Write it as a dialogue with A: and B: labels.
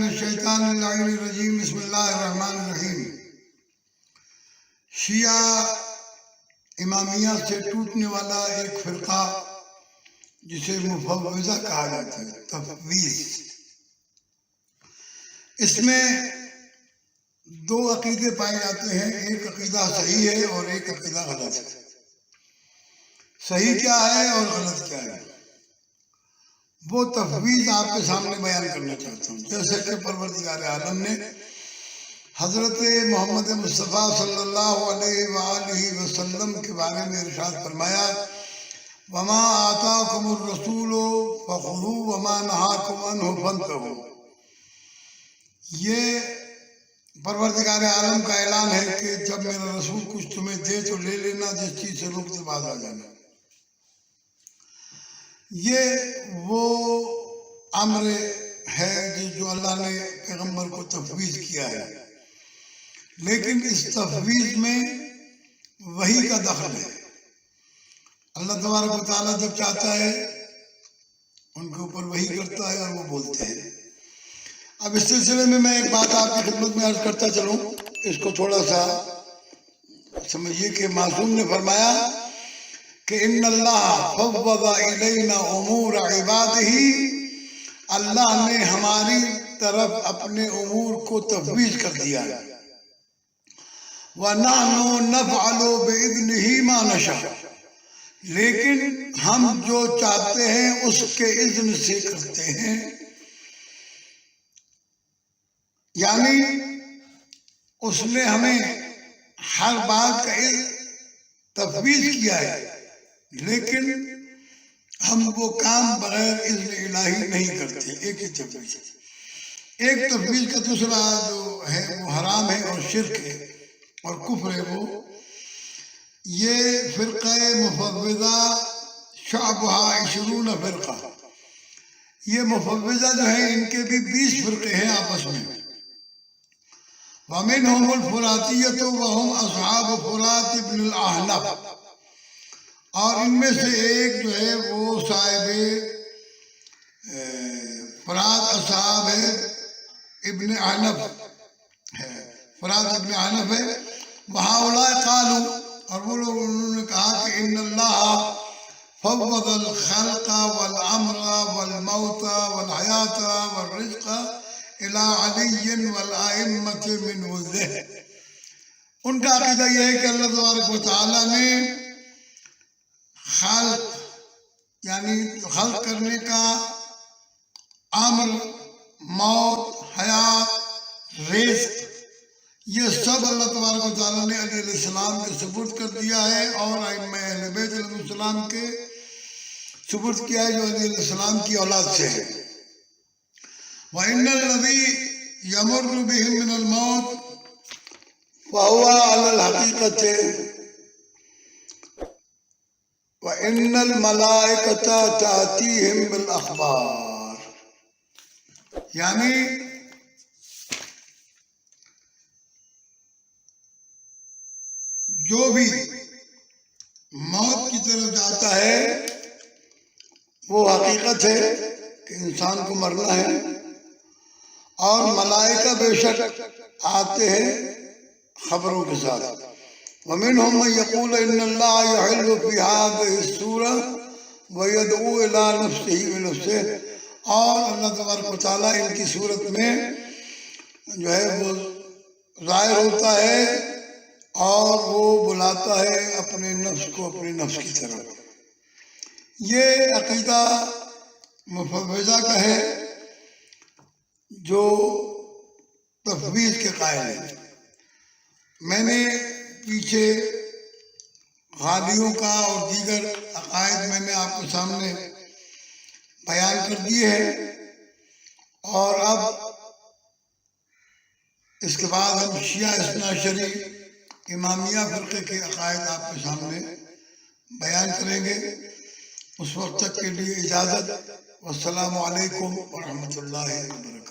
A: الشیطان اللعین الرجیم بسم اللہ الرحمن الرحیم۔ شیعہ امامیہ سے ٹوٹنے والا ایک فرقہ جسے مفوضہ کہا جاتا ہے، تفویض، اس میں دو عقیدے پائے جاتے ہیں، ایک عقیدہ صحیح ہے اور ایک عقیدہ غلط ہے۔ صحیح کیا ہے اور غلط کیا ہے، وہ تفویض آپ کے سامنے بیان کرنا چاہتا ہوں۔ جیسے کہ پروردگار عالم نے حضرت محمد مصطفیٰ صلی اللہ علیہ وآلہ وسلم کے بارے میں ارشاد فرمایا، وَمَا آتَاكُمُ الرَّسُولُ فَخُذُوهُ وَمَا نَهَاكُمْ عَنْهُ فَانْتَهُوا۔ یہ پروردگار عالم کا اعلان ہے کہ جب میرا رسول کچھ تمہیں دے تو لے لینا، جس چیز سے روک سے باز آ جانا۔ یہ وہ امر ہے جو اللہ نے پیغمبر کو تفویض کیا ہے، لیکن اس تفویض میں وحی کا دخل ہے۔ اللہ تبارک و تعالیٰ جب چاہتا ہے ان کے اوپر وحی کرتا ہے اور وہ بولتے ہیں۔ اب اس سلسلے میں ایک بات آپ کی خدمت میں عرض کرتا چلوں، اس کو تھوڑا سا سمجھیے کہ معصوم نے فرمایا کہ ان اللہ فوض الینا امور عبادہ، اللہ نے ہماری طرف اپنے امور کو تفویض کر دیا ہے۔ وَنَحْنُ نَفْعَلُ بِإِذْنِهِ مَا نَشَاءُ، لیکن ہم جو چاہتے ہیں اس کے اذن سے کرتے ہیں۔ یعنی اس نے ہمیں ہر بات کا تفویض کیا ہے، لیکن ہم وہ کام بغیر اذن الہی نہیں کرتے۔ ایک ہی تفویض، ایک تفویض کا دوسرا جو ہے وہ حرام ہے اور شرک ہے اور کفر ہے۔ وہ یہ فرقہ مفوضہ شعبہ 20 فرقہ، یہ مفوضہ جو ہے ان کے بھی 20 فرقے ہیں آپس میں۔ وَمِنْهُمُ الْفُرَاتِيَّةُ وَهُمْ أَصْحَابُ فُرَاتِ بْنِ الْأَحْنَفِ، اور ان میں سے ایک جو ہے وہ صاحب فرات اصحاب ہے، ابن احنف ہے، فرات ابن احنف ہے۔ وَهَؤُلَاءِ قَالُوا، اور وہ لوگ انہوں نے کہا کہ ان اللہ فوض الخلق والامر والموت والحیات والرزق الى علی والائمۃ من وزہ۔ ان کا عقیدہ یہ ہے کہ اللہ تبارک و تعالیٰ نے خلق یعنی خلق کرنے کا، امر، موت، حیات، رزق، یہ سب اللہ تبارک و تعالیٰ نے علیہ السلام کے سپرد کر دیا ہے، اور ائمہ اہل بیت علیہ السلام کے سپرد کیا ہے جو علیہ السلام کی اولاد سے ہے۔ وَإِنَّ الَّذِي يَمُرُّ بِهِم مِّنَ الْمَوْتِ فَهُوَ عَلَى الْحَقِيقَةِ وَإِنَّ الْمَلَائِكَةَ تَأْتِيهِمْ بِالْأَخْبَارِ، یعنی جو بھی موت کی طرف جاتا ہے وہ حقیقت ہے کہ انسان کو مرنا ہے، اور ملائکہ بے شک آتے ہیں خبروں کے ساتھ۔ وَمِنْهُمْ مَنْ يَقُولُ إِنَّ اللَّهَ يَحِلُّ فِي هَذِهِ السُّورَةِ وَيَدْعُو إِلَىٰ نَفْسِهِ بِنَفْسِهِ، اور اللہ تبارک و تعالیٰ ان کی صورت میں جو ہے وہ ظاہر ہوتا ہے اور وہ بلاتا ہے اپنے نفس کو اپنے نفس کی طرف۔ یہ عقیدہ مفوضہ کا ہے جو تفویض کے قائل ہے۔ میں نے پیچھے غالیوں کا اور دیگر عقائد میں نے آپ کے سامنے بیان کر دیے ہیں، اور اب اس کے بعد ہم شیعہ اثنا عشری امامیہ فرقے کے عقائد آپ کے سامنے بیان کریں گے۔ اس وقت تک کے لیے اجازت، والسلام علیکم ورحمۃ اللہ وبرکاتہ۔